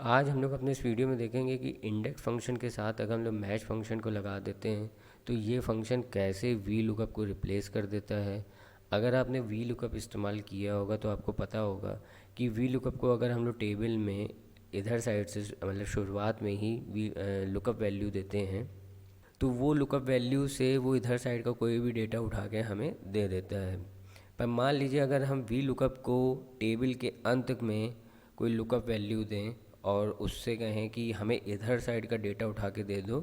आज हम लोग अपने इस वीडियो में देखेंगे कि इंडेक्स फंक्शन के साथ अगर हम लोग मैच फंक्शन को लगा देते हैं तो ये फंक्शन कैसे वी लुकअप को रिप्लेस कर देता है। अगर आपने वी लुकअप इस्तेमाल किया होगा तो आपको पता होगा कि वी लुकअप को अगर हम लोग टेबल में इधर साइड से मतलब शुरुआत में ही वी लुकअप वैल्यू देते हैं तो वो लुकअप वैल्यू से वो इधर साइड का कोई भी डेटा उठा के हमें दे देता है। पर मान लीजिए अगर हम वी लुकअप को टेबल के अंत में कोई लुकअप वैल्यू दें और उससे कहें कि हमें इधर साइड का डेटा उठा के दे दो,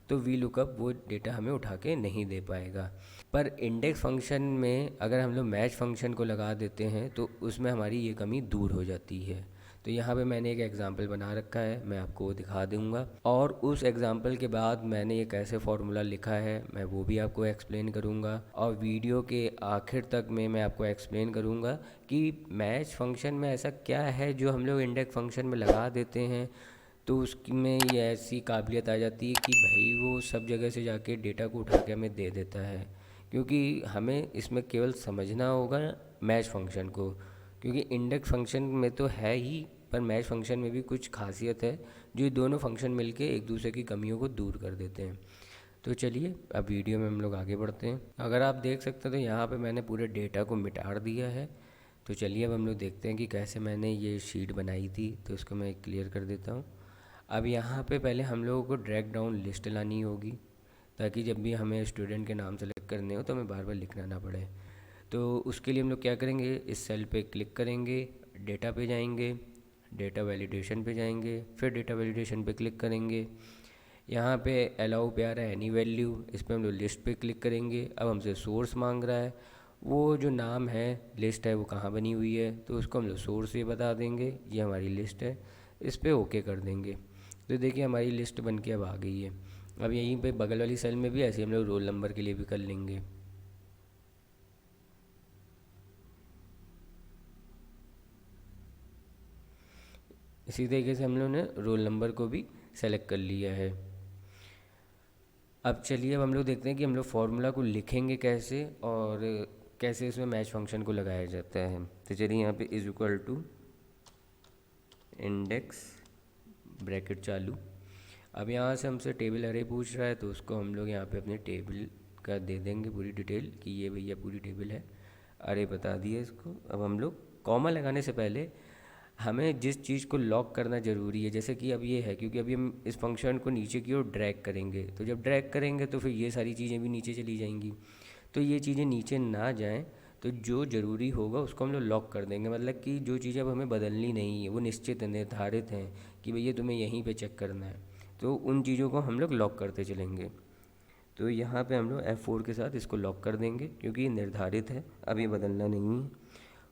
तो वी लुकअप वो डेटा हमें उठा के नहीं दे पाएगा। पर इंडेक्स फंक्शन में अगर हम लोग मैच फंक्शन को लगा देते हैं तो उसमें हमारी ये कमी दूर हो जाती है। तो यहाँ पे मैंने एक एग्ज़ाम्पल बना रखा है, मैं आपको वो दिखा दूँगा और उस एग्ज़ाम्पल के बाद मैंने ये कैसे फार्मूला लिखा है मैं वो भी आपको एक्सप्लेन करूँगा और वीडियो के आखिर तक में मैं आपको एक्सप्लेन करूँगा कि मैच फंक्शन में ऐसा क्या है जो हम लोग इंडेक्स फंक्शन में लगा देते हैं तो उसमें ये ऐसी काबिलियत आ जाती है कि भाई वो सब जगह से जाके डेटा को उठा के हमें दे देता है। क्योंकि हमें इसमें केवल समझना होगा मैच फंक्शन को, क्योंकि इंडेक्स फंक्शन में तो है ही पर मैच फंक्शन में भी कुछ खासियत है जो ये दोनों फंक्शन मिलके एक दूसरे की कमियों को दूर कर देते हैं। तो चलिए अब वीडियो में हम लोग आगे बढ़ते हैं। अगर आप देख सकते हैं तो यहाँ पे मैंने पूरे डेटा को मिटा दिया है। तो चलिए अब हम लोग देखते हैं कि कैसे मैंने ये शीट बनाई थी, तो इसको मैं क्लियर कर देता हूँ। अब यहाँ पे पहले हम लोगों को ड्रैग डाउन लिस्ट लानी होगी ताकि जब भी हमें स्टूडेंट के नाम सेलेक्ट करने हो तो हमें बार बार लिखना ना पड़े। तो उसके लिए हम लोग क्या करेंगे, इस सेल पे क्लिक करेंगे, डेटा पे जाएंगे, डेटा वैलिडेशन पे जाएंगे, फिर डेटा वैलिडेशन पे क्लिक करेंगे। यहाँ पे अलाउ पे आ रहा है एनी वैल्यू, इस पर हम लोग लिस्ट पे क्लिक करेंगे। अब हमसे सोर्स मांग रहा है, वो जो नाम है लिस्ट है वो कहाँ बनी हुई है, तो उसको हम लोग सोर्स ये बता देंगे, ये हमारी लिस्ट है, इस पर ओके कर देंगे। तो देखिए हमारी लिस्ट बन के अब आ गई है। अब यहीं पे बगल वाली सेल में भी ऐसे हम लोग रोल नंबर के लिए भी कर लेंगे। इसी तरीके से हम लोगों ने रोल नंबर को भी सेलेक्ट कर लिया है। अब चलिए अब हम लोग देखते हैं कि हम लोग फार्मूला को लिखेंगे कैसे और कैसे इसमें मैच फंक्शन को लगाया जाता है। तो चलिए यहाँ पे is equal to index bracket चालू। अब यहाँ से हमसे टेबल अरे पूछ रहा है तो उसको हम लोग यहाँ पे अपने टेबल का दे देंगे पूरी डिटेल कि ये भैया पूरी टेबल है, अरे बता दिए इसको। अब हम लोग कॉमा लगाने से पहले हमें जिस चीज़ को लॉक करना ज़रूरी है, जैसे कि अब ये है क्योंकि अभी हम इस फंक्शन को नीचे की ओर ड्रैग करेंगे, तो जब ड्रैग करेंगे तो फिर ये सारी चीज़ें भी नीचे चली जाएंगी। तो ये चीज़ें नीचे ना जाएं तो जो ज़रूरी होगा उसको हम लोग लॉक कर देंगे, मतलब कि जो चीज़ें अब हमें बदलनी नहीं है वो निश्चित है, निर्धारित हैं कि भैया तुम्हें यहीं पे चेक करना है, तो उन चीज़ों को हम लोग लॉक करते चलेंगे। तो यहाँ पे हम लोग F4 के साथ इसको लॉक कर देंगे क्योंकि ये निर्धारित है, अभी बदलना नहीं है।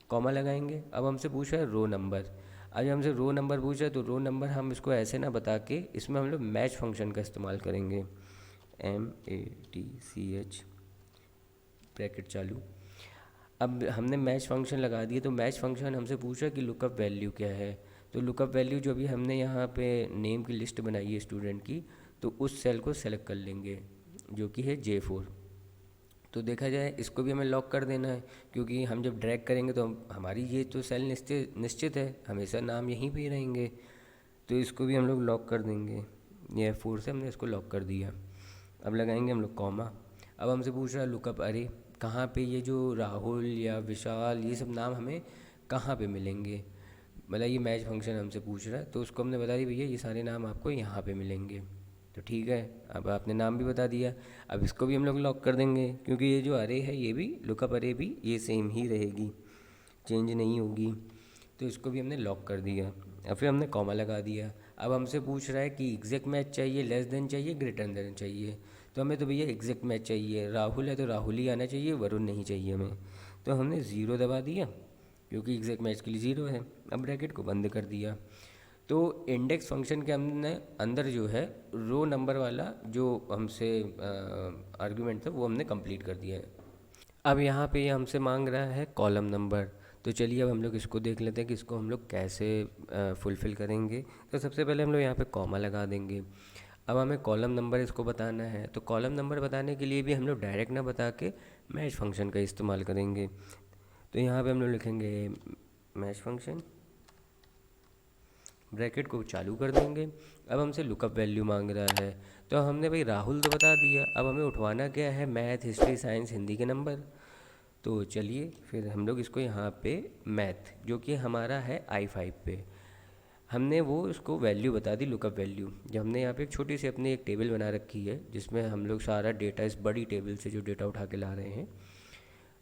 कॉमा लगाएंगे। अब हमसे पूछा है रो नंबर। अब जब हमसे रो नंबर पूछा है तो रो नंबर हम इसको ऐसे ना बता के इसमें हम लोग मैच फंक्शन का इस्तेमाल करेंगे, MATCH ब्रैकेट चालू। अब हमने मैच फंक्शन लगा दिए तो मैच फंक्शन हमसे पूछा कि लुकअप वैल्यू क्या है। तो लुकअप वैल्यू जो भी हमने यहाँ पे नेम की लिस्ट बनाई है स्टूडेंट की, तो उस सेल को सेलेक्ट कर लेंगे जो कि है J4। तो देखा जाए इसको भी हमें लॉक कर देना है क्योंकि हम जब ड्रैग करेंगे तो हमारी ये तो सेल निश्चित निश्चित है, हमेशा नाम यहीं पे ही रहेंगे, तो इसको भी हम लोग लॉक कर देंगे। ये F4 से हमने इसको लॉक कर दिया। अब लगाएंगे हम लोग कॉमा। अब हमसे पूछ रहा है लुकअप अरे, कहाँ पे ये जो राहुल या विशाल ये सब नाम हमें कहाँ पे मिलेंगे, मतलब ये मैच फंक्शन हमसे पूछ रहा है, तो उसको हमने बता दी भैया ये सारे नाम आपको यहाँ पे मिलेंगे। तो ठीक है, अब आपने नाम भी बता दिया। अब इसको भी हम लोग लॉक कर देंगे क्योंकि ये जो अरे है ये भी लुकअप अरे भी ये सेम ही रहेगी, चेंज नहीं होगी। तो इसको भी हमने लॉक कर दिया। अब फिर हमने कॉमा लगा दिया। अब हमसे पूछ रहा है कि एग्जैक्ट मैच चाहिए, लेस देन चाहिए, ग्रेटर देन चाहिए। तो हमें तो भैया एग्जैक्ट मैच चाहिए, राहुल है तो राहुल ही आना चाहिए, वरुण नहीं चाहिए हमें। तो हमने ज़ीरो दबा दिया क्योंकि एग्जैक्ट मैच के लिए ज़ीरो है। अब ब्रैकेट को बंद कर दिया। तो इंडेक्स फंक्शन के हमने अंदर जो है रो नंबर वाला जो हमसे आर्गुमेंट था वो हमने कंप्लीट कर दिया है। अब यहाँ पे ये हमसे मांग रहा है कॉलम नंबर। तो चलिए अब हम लोग इसको देख लेते हैं कि इसको हम लोग कैसे फुलफ़िल करेंगे। तो सबसे पहले हम लोग यहाँ पे कॉमा लगा देंगे। अब हमें कॉलम नंबर इसको बताना है, तो कॉलम नंबर बताने के लिए भी हम लोग डायरेक्ट ना बता के मैच फंक्शन का इस्तेमाल करेंगे। तो यहाँ पे हम लोग लिखेंगे मैच फंक्शन ब्रैकेट को चालू कर देंगे। अब हमसे लुकअप वैल्यू मांग रहा है, तो हमने भाई राहुल तो बता दिया, अब हमें उठवाना क्या है, मैथ, हिस्ट्री, साइंस, हिंदी के नंबर। तो चलिए फिर हम लोग इसको यहाँ पे मैथ, जो कि हमारा है I5 पे, हमने वो उसको वैल्यू बता दी, लुकअप वैल्यू। जब हमने यहाँ पे एक छोटी सी अपनी एक टेबल बना रखी है जिसमें हम लोग सारा डेटा, इस बड़ी टेबल से जो डेटा उठा के ला रहे हैं,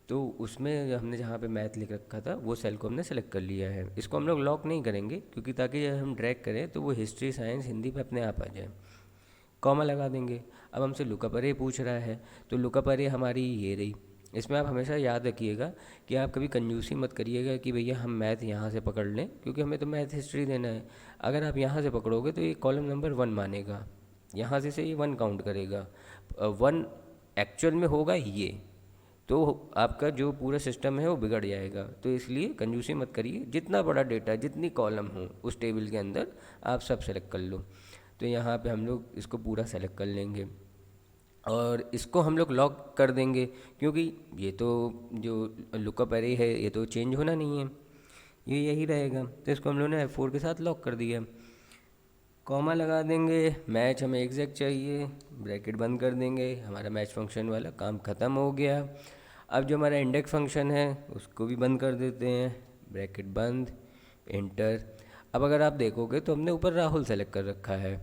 तो उसमें हमने जहाँ पे मैथ लिख रखा था वो सेल को हमने सेलेक्ट कर लिया है। इसको हम लोग लॉक नहीं करेंगे क्योंकि ताकि जब हम ड्रैग करें तो वो हिस्ट्री, साइंस, हिंदी पे अपने आप आ जाए। कॉमा लगा देंगे। अब हमसे लुकअप अरे पूछ रहा है, तो लुकअप अरे हमारी ये रही। इसमें आप हमेशा याद रखिएगा कि आप कभी कंजूसी मत करिएगा कि भैया हम मैथ यहाँ से पकड़ लें, क्योंकि हमें तो मैथ हिस्ट्री देना है। अगर आप यहाँ से पकड़ोगे तो ये कॉलम नंबर 1 मानेगा, यहाँ से ये 1 काउंट करेगा, 1 एक्चुअल में होगा ये, तो आपका जो पूरा सिस्टम है वो बिगड़ जाएगा। तो इसलिए कंजूसी मत करिए, जितना बड़ा डेटा, जितनी कॉलम हो उस टेबल के अंदर आप सब सेलेक्ट कर लो। तो यहाँ पे हम लोग इसको पूरा सेलेक्ट कर लेंगे और इसको हम लोग लॉक कर देंगे, क्योंकि ये तो जो लुकअप अरे है ये तो चेंज होना नहीं है, ये यही रहेगा। तो इसको हम लोगों ने F4 के साथ लॉक कर दिया। कॉमा लगा देंगे, मैच हमें एग्जैक्ट चाहिए, ब्रैकेट बंद कर देंगे, हमारा मैच फंक्शन वाला काम ख़त्म हो गया। अब जो हमारा इंडेक्स फंक्शन है उसको भी बंद कर देते हैं, ब्रैकेट बंद, एंटर। अब अगर आप देखोगे तो हमने ऊपर राहुल सेलेक्ट कर रखा है,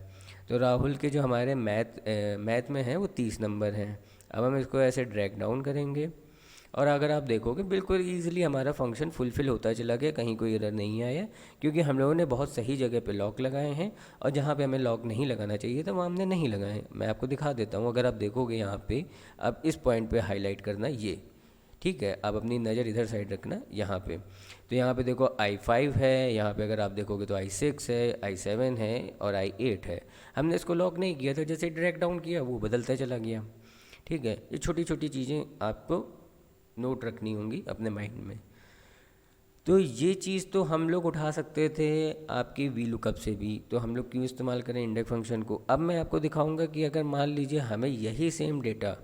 तो राहुल के जो हमारे मैथ में हैं वो 30 नंबर हैं। अब हम इसको ऐसे ड्रैग डाउन करेंगे और अगर आप देखोगे बिल्कुल ईजिली हमारा फंक्शन फुलफ़िल होता चला गया, कहीं कोई एरर नहीं आया, क्योंकि हम लोगों ने बहुत सही जगह पे लॉक लगाए हैं और जहाँ पे हमें लॉक नहीं लगाना चाहिए था वहाँ हमने नहीं लगाए। मैं आपको दिखा देता हूँ, अगर आप देखोगे यहाँ पे, अब इस पॉइंट पे हाईलाइट करना ये, ठीक है। अब अपनी नज़र इधर साइड रखना यहाँ पे, तो यहाँ पे देखो I5 है, यहाँ पे अगर आप देखोगे तो I6 है, I7 है और I8 है। हमने इसको लॉक नहीं किया था, जैसे ड्रैग डाउन किया वो बदलता चला गया, ठीक है। ये छोटी छोटी चीज़ें आपको नोट रखनी होंगी अपने माइंड में। तो ये चीज़ तो हम लोग उठा सकते थे आपकी वी लुकअप से भी, तो हम लोग क्यों इस्तेमाल करें इंडेक्स फंक्शन को। अब मैं आपको दिखाऊंगा कि अगर मान लीजिए हमें यही सेम डेटा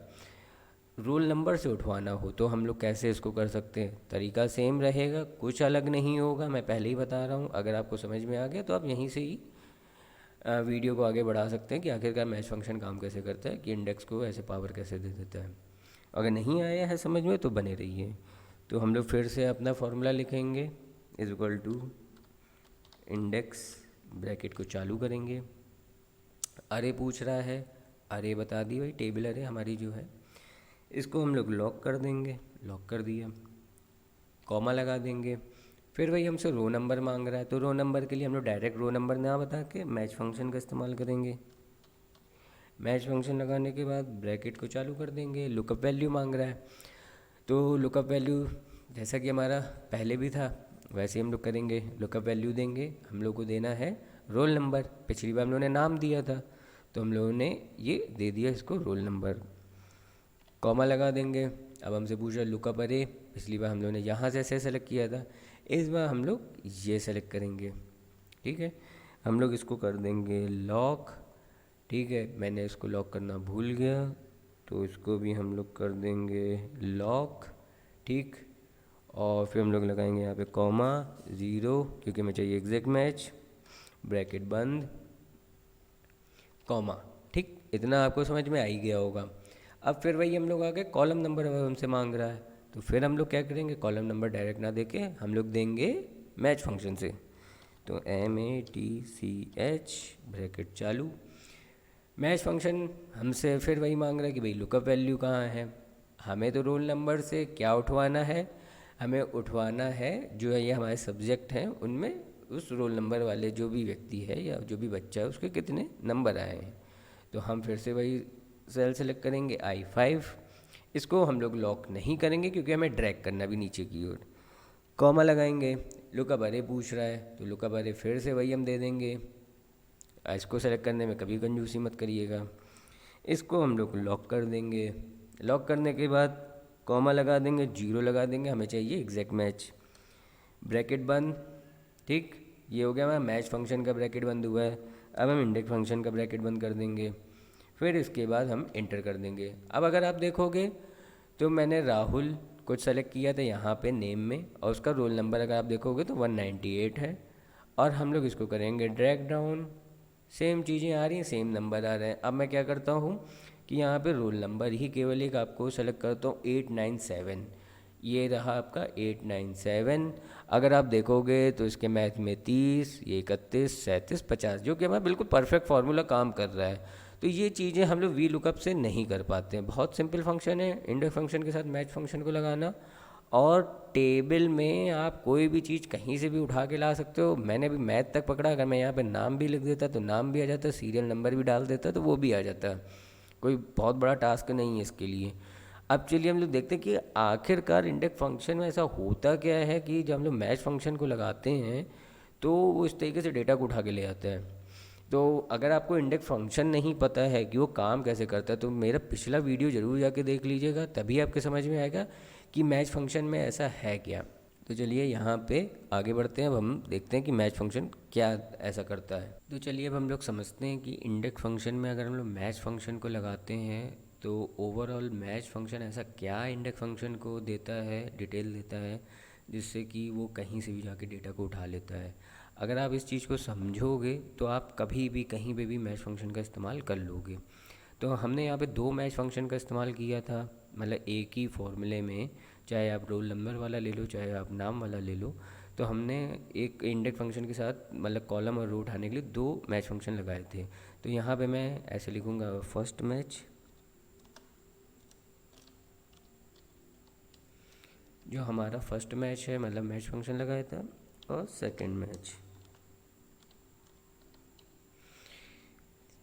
रोल नंबर से उठवाना हो तो हम लोग कैसे इसको कर सकते हैं। तरीका सेम रहेगा, कुछ अलग नहीं होगा, मैं पहले ही बता रहा हूँ। अगर आपको समझ में आ गया तो आप यहीं से ही वीडियो को आगे बढ़ा सकते हैं कि आखिरकार मैच फंक्शन काम कैसे करता है, कि इंडेक्स को ऐसे पावर कैसे दे देता है। अगर नहीं आया है समझ में तो बने रहिए। तो हम लोग फिर से अपना फॉर्मूला लिखेंगे, is equal to index, bracket को चालू करेंगे, अरे पूछ रहा है, अरे बता दी भाई, टेबल अरे हमारी जो है, इसको हम लोग लॉक कर देंगे, लॉक कर दिया, कॉमा लगा देंगे। फिर वही हमसे रो नंबर मांग रहा है, तो रो नंबर के लिए हम लोग डायरेक्ट रो नंबर ना बता के मैच फंक्शन का इस्तेमाल करेंगे। मैच फंक्शन लगाने के बाद ब्रैकेट को चालू कर देंगे। लुकअप वैल्यू मांग रहा है, तो लुकअप वैल्यू जैसा कि हमारा पहले भी था वैसे ही हम लोग करेंगे। लुकअप वैल्यू देंगे, हम लोग को देना है रोल नंबर। पिछली बार हम लोगों ने नाम दिया था तो हम लोगों ने ये दे दिया इसको रोल नंबर, कॉमा लगा देंगे। अब हमसे पूछ रहा है लुकअप अरे, पिछली बार हम लोगों ने यहाँ से ऐसे सेलेक्ट किया था, इस बार हम लोग ये सेलेक्ट करेंगे, ठीक है। हम लोग इसको कर देंगे लॉक, ठीक है। मैंने इसको लॉक करना भूल गया तो इसको भी हम लोग कर देंगे लॉक, ठीक। और फिर हम लोग लगाएंगे यहाँ पे कॉमा 0, क्योंकि हमें चाहिए एग्जैक्ट मैच, ब्रैकेट बंद, कॉमा, ठीक। इतना आपको समझ में आ ही गया होगा। अब फिर वही हम लोग आगे कॉलम नंबर हमसे मांग रहा है, तो फिर हम लोग क्या करेंगे, कॉलम नंबर डायरेक्ट ना देके हम लोग देंगे मैच फंक्शन से। तो MATCH, ब्रैकेट चालू, मैच फंक्शन हमसे फिर वही मांग रहा है कि भाई लुकअप वैल्यू कहाँ है। हमें तो रोल नंबर से क्या उठवाना है, हमें उठवाना है जो है ये हमारे सब्जेक्ट हैं उनमें उस रोल नंबर वाले जो भी व्यक्ति है या जो भी बच्चा है उसके कितने नंबर आए हैं। तो हम फिर से वही सेल सेलेक्ट करेंगे I5, इसको हम लोग लॉक नहीं करेंगे क्योंकि हमें ड्रैग करना भी नीचे की ओर, कॉमा लगाएंगे। लुकअप अरे पूछ रहा है तो लुकअप अरे फिर से वही हम दे देंगे। इसको सेलेक्ट करने में कभी कंजूसी मत करिएगा। इसको हम लोग लॉक कर देंगे, लॉक करने के बाद कॉमा लगा देंगे, 0 लगा देंगे, हमें चाहिए एग्जैक्ट मैच, ब्रैकेट बंद, ठीक। ये हो गया हमारा मैच फंक्शन का ब्रैकेट बंद हुआ है। अब हम इंडेक्स फंक्शन का ब्रैकेट बंद कर देंगे, फिर इसके बाद हम इंटर कर देंगे। अब अगर आप देखोगे तो मैंने राहुल कुछ सेलेक्ट किया था यहाँ पे नेम में, और उसका रोल नंबर अगर आप देखोगे तो 198 है और हम लोग इसको करेंगे ड्रैग डाउन। सेम चीज़ें आ रही हैं, सेम नंबर आ रहे हैं। अब मैं क्या करता हूँ कि यहाँ पे रोल नंबर ही केवल एक आपको सेलेक्ट करता हूँ, 897। ये रहा आपका 897। अगर आप देखोगे तो इसके मैथ में 30, ये 31, 37, 50, जो कि हमारा बिल्कुल परफेक्ट फार्मूला काम कर रहा है। तो ये चीज़ें हम लोग वी लुकअप से नहीं कर पाते हैं। बहुत सिंपल फंक्शन है इंडेक्स फंक्शन के साथ मैच फंक्शन को लगाना। और टेबल में आप कोई भी चीज़ कहीं से भी उठा के ला सकते हो। मैंने अभी मैथ तक पकड़ा, अगर मैं यहाँ पे नाम भी लिख देता तो नाम भी आ जाता, सीरियल नंबर भी डाल देता तो वो भी आ जाता। कोई बहुत बड़ा टास्क नहीं है इसके लिए। अब चलिए हम लोग देखते हैं कि आखिरकार इंडेक्स फंक्शन में ऐसा होता क्या है कि जब हम लोग मैच फंक्शन को लगाते हैं तो वो इस तरीके से डेटा को उठा के ले आता है। तो अगर आपको इंडेक्स फंक्शन नहीं पता है कि वो काम कैसे करता है तो मेरा पिछला वीडियो ज़रूर जाके देख लीजिएगा, तभी आपके समझ में आएगा कि मैच फंक्शन में ऐसा है क्या। तो चलिए यहाँ पे आगे बढ़ते हैं। अब हम देखते हैं कि मैच फंक्शन क्या ऐसा करता है। तो चलिए अब हम लोग समझते हैं कि इंडेक्स फंक्शन में अगर हम लोग मैच फंक्शन को लगाते हैं तो ओवरऑल मैच फंक्शन ऐसा क्या इंडेक्स फंक्शन को देता है, डिटेल देता है, जिससे कि वो कहीं से भी जाके डेटा को उठा लेता है। अगर आप इस चीज़ को समझोगे तो आप कभी भी कहीं पे भी मैच फंक्शन का इस्तेमाल कर लोगे। तो हमने यहाँ पे दो मैच फंक्शन का इस्तेमाल किया था, मतलब एक ही फॉर्मूले में, चाहे आप रोल नंबर वाला ले लो चाहे आप नाम वाला ले लो। तो हमने एक इंडेक्स फंक्शन के साथ मतलब कॉलम और रो उठाने के लिए दो मैच फंक्शन लगाए थे। तो यहाँ पे मैं ऐसे लिखूँगा फर्स्ट मैच, जो हमारा फर्स्ट मैच है मतलब मैच फंक्शन लगाया था, और सेकंड मैच।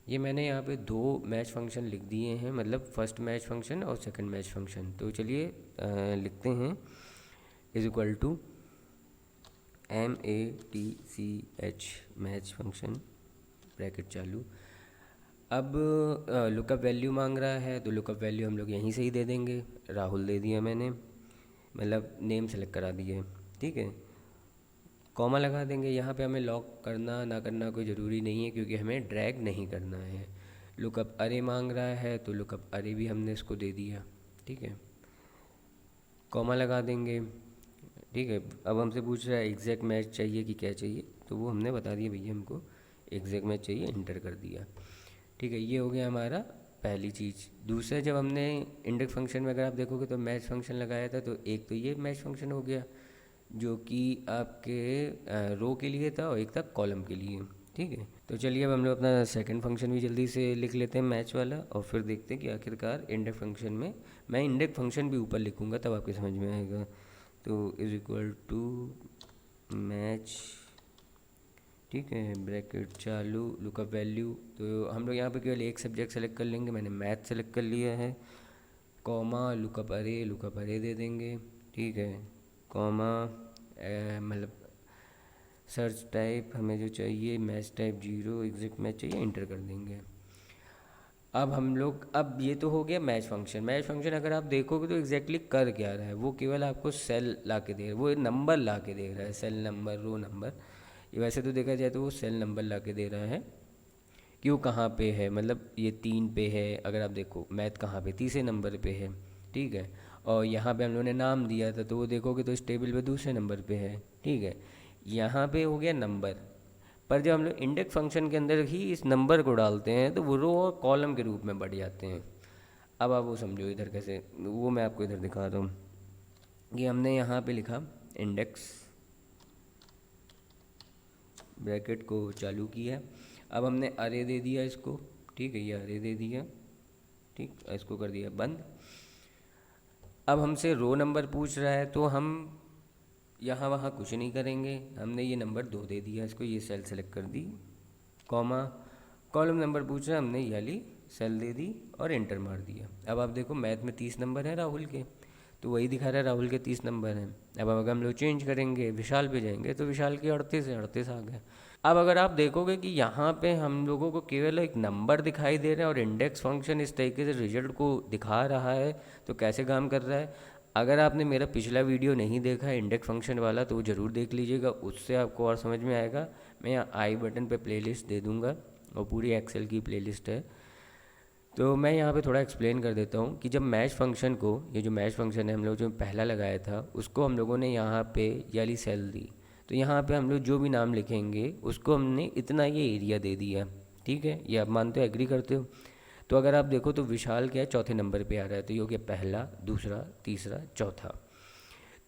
ये मैंने यहाँ पे दो मैच फंक्शन लिख दिए हैं, मतलब फर्स्ट मैच फंक्शन और सेकंड मैच फंक्शन। तो चलिए लिखते हैं is equal to MATCH match function bracket चालू। अब लुकअप वैल्यू मांग रहा है तो लुकअप वैल्यू हम लोग यहीं से ही दे देंगे। राहुल दे दिया मैंने, मतलब नेम सेलेक्ट करा दिए, ठीक है। कॉमा लगा देंगे। यहाँ पे हमें लॉक करना ना करना कोई ज़रूरी नहीं है क्योंकि हमें ड्रैग नहीं करना है। लुकअप अरे मांग रहा है तो लुकअप अरे भी हमने इसको दे दिया, ठीक है। कॉमा लगा देंगे, ठीक है। अब हमसे पूछ रहा है एग्जैक्ट मैच चाहिए कि क्या चाहिए, तो वो हमने बता दिया भैया हमको एग्जैक्ट मैच चाहिए, इंटर कर दिया, ठीक है। ये हो गया हमारा पहली चीज़। दूसरा, जब हमने इंडेक्स फंक्शन में अगर आप देखोगे तो मैच फंक्शन लगाया था, तो एक तो ये मैच फंक्शन हो गया जो कि आपके रो के लिए था और एक था कॉलम के लिए, ठीक है। तो चलिए अब हम लोग अपना सेकंड फंक्शन भी जल्दी से लिख लेते हैं मैच वाला, और फिर देखते हैं कि आखिरकार इंडेक्स फंक्शन में, मैं इंडेक्स फंक्शन भी ऊपर लिखूँगा तब आपके समझ में आएगा। तो इज इक्वल टू मैच, ठीक है, ब्रैकेट चालू, लुकअप वैल्यू। तो हम लोग यहाँ पे केवल एक सब्जेक्ट सेलेक्ट कर लेंगे, मैंने मैथ सेलेक्ट कर लिया है। कॉमा लुकअप अरे दे देंगे, ठीक है। कॉमा मतलब सर्च टाइप हमें जो चाहिए मैच टाइप 0, एग्जैक्ट मैच चाहिए, इंटर कर देंगे। अब हम लोग, अब ये तो हो गया मैच फंक्शन। मैच फंक्शन अगर आप देखोगे तो एग्जैक्टली कर क्या रहा है, वो केवल आपको सेल ला के दे रहा है, वो नंबर ला के दे रहा है, सेल नंबर, रो नंबर। ये वैसे तो देखा जाए तो वो सेल नंबर ला के दे रहा है कि वो कहाँ पे है, मतलब ये 3 पे है। अगर आप देखो मैथ कहाँ पे, तीसरे नंबर पे है, ठीक है। और यहाँ पे हम लोगों ने नाम दिया था तो वो देखोगे तो इस टेबल पे दूसरे नंबर पे है, ठीक है। यहाँ पे हो गया नंबर। पर जब हम लोग इंडेक्स फंक्शन के अंदर ही इस नंबर को डालते हैं तो वो रो और कॉलम के रूप में बढ़ जाते हैं। अब आप वो समझो इधर कैसे, वो मैं आपको इधर दिखा रहा हूँ। ये हमने यहाँ पे लिखा इंडेक्स, ब्रैकेट को चालू किया। अब हमने अरे दे दिया इसको, ठीक है, ये अरे दे दिया, ठीक, इसको कर दिया बंद। अब हमसे रो नंबर पूछ रहा है तो हम यहाँ वहाँ कुछ नहीं करेंगे, हमने ये नंबर 2 दे दिया इसको, ये सेल सेलेक्ट कर दी। कॉमा, कॉलम नंबर पूछ रहा है, हमने ये वाली सेल दे दी और एंटर मार दिया। अब आप देखो मैथ में 30 नंबर है राहुल के, तो वही दिखा रहा है राहुल के 30 नंबर हैं। अब अगर हम लोग चेंज करेंगे, विशाल पे जाएंगे तो विशाल के 38 है, 38 आ गए। अब अगर आप देखोगे कि यहाँ पे हम लोगों को केवल एक नंबर दिखाई दे रहा है और इंडेक्स फंक्शन इस तरीके से रिजल्ट को दिखा रहा है, तो कैसे काम कर रहा है। अगर आपने मेरा पिछला वीडियो नहीं देखा है इंडेक्स फंक्शन वाला तो वो ज़रूर देख लीजिएगा, उससे आपको और समझ में आएगा। मैं यहाँ आई बटन पे प्लेलिस्ट दे दूँगा और पूरी एक्सेल की प्लेलिस्ट है। तो मैं यहाँ पे थोड़ा एक्सप्लेन कर देता हूँ कि जब मैच फंक्शन को, ये जो मैच फंक्शन है हम लोग जो पहला लगाया था उसको हम लोगों ने यहाँ पे ये वाली सेल दी, तो यहाँ पे हम लोग जो भी नाम लिखेंगे उसको हमने इतना ये एरिया दे दिया, ठीक है। ये आप मानते हो, एग्री करते हो? तो अगर आप देखो तो विशाल क्या है, चौथे नंबर पे आ रहा है, तो ये हो गया पहला, दूसरा, तीसरा, चौथा।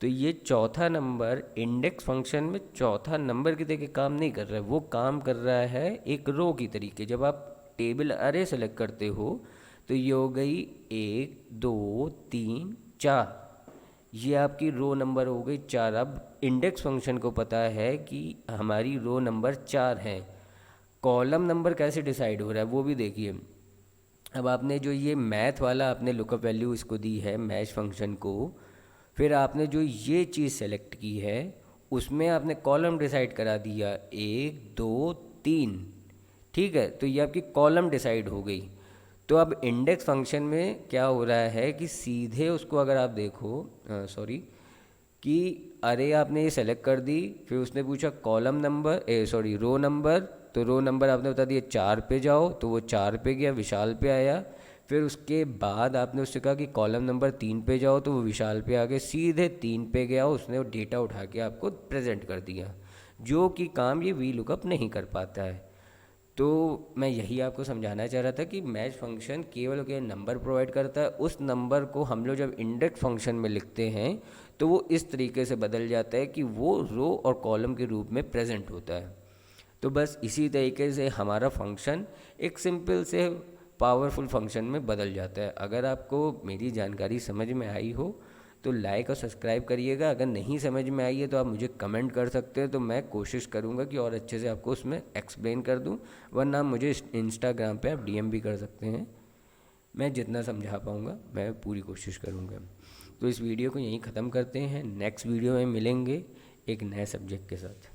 तो ये चौथा नंबर इंडेक्स फंक्शन में चौथा नंबर की तरह काम नहीं कर रहा है, वो काम कर रहा है एक रो की तरीके। जब आप टेबल अरे सेलेक्ट करते हो तो ये हो गई 1 2 3 4, ये आपकी रो नंबर हो गई 4। अब इंडेक्स फंक्शन को पता है कि हमारी रो नंबर 4 है। कॉलम नंबर कैसे डिसाइड हो रहा है वो भी देखिए। अब आपने जो ये मैथ वाला आपने लुकअप वैल्यू इसको दी है मैच फंक्शन को, फिर आपने जो ये चीज़ सेलेक्ट की है उसमें आपने कॉलम डिसाइड करा दिया 1 2 3, ठीक है। तो ये आपकी कॉलम डिसाइड हो गई। तो अब इंडेक्स फंक्शन में क्या हो रहा है कि सीधे उसको अगर आप देखो, सॉरी, कि अरे आपने ये सेलेक्ट कर दी, फिर उसने पूछा column number, sorry row number, तो रो नंबर आपने बता दिया 4 पे जाओ, तो वो 4 पे गया, विशाल पे आया। फिर उसके बाद आपने उससे कहा कि कॉलम नंबर 3 पे जाओ, तो वो विशाल पे आ गए, सीधे 3 पे गया, उसने वो डेटा उठा के आपको प्रेजेंट कर दिया, जो कि काम ये वी लुकअप नहीं कर पाता है। तो मैं यही आपको समझाना चाह रहा था कि मैच फंक्शन केवल और केवल नंबर प्रोवाइड करता है। उस नंबर को हम लोग जब इंडेक्स फंक्शन में लिखते हैं तो वो इस तरीके से बदल जाता है कि वो रो और कॉलम के रूप में प्रेजेंट होता है। तो बस इसी तरीके से हमारा फंक्शन एक सिंपल से पावरफुल फंक्शन में बदल जाता है। अगर आपको मेरी जानकारी समझ में आई हो तो लाइक और सब्सक्राइब करिएगा। अगर नहीं समझ में आई है तो आप मुझे कमेंट कर सकते हैं, तो मैं कोशिश करूँगा कि और अच्छे से आपको उसमें एक्सप्लेन कर दूँ, वरना आप मुझे इंस्टाग्राम पे आप डीएम भी कर सकते हैं। मैं जितना समझा पाऊँगा मैं पूरी कोशिश करूँगा। तो इस वीडियो को यहीं ख़त्म करते हैं, नेक्स्ट वीडियो में मिलेंगे एक नए सब्जेक्ट के साथ।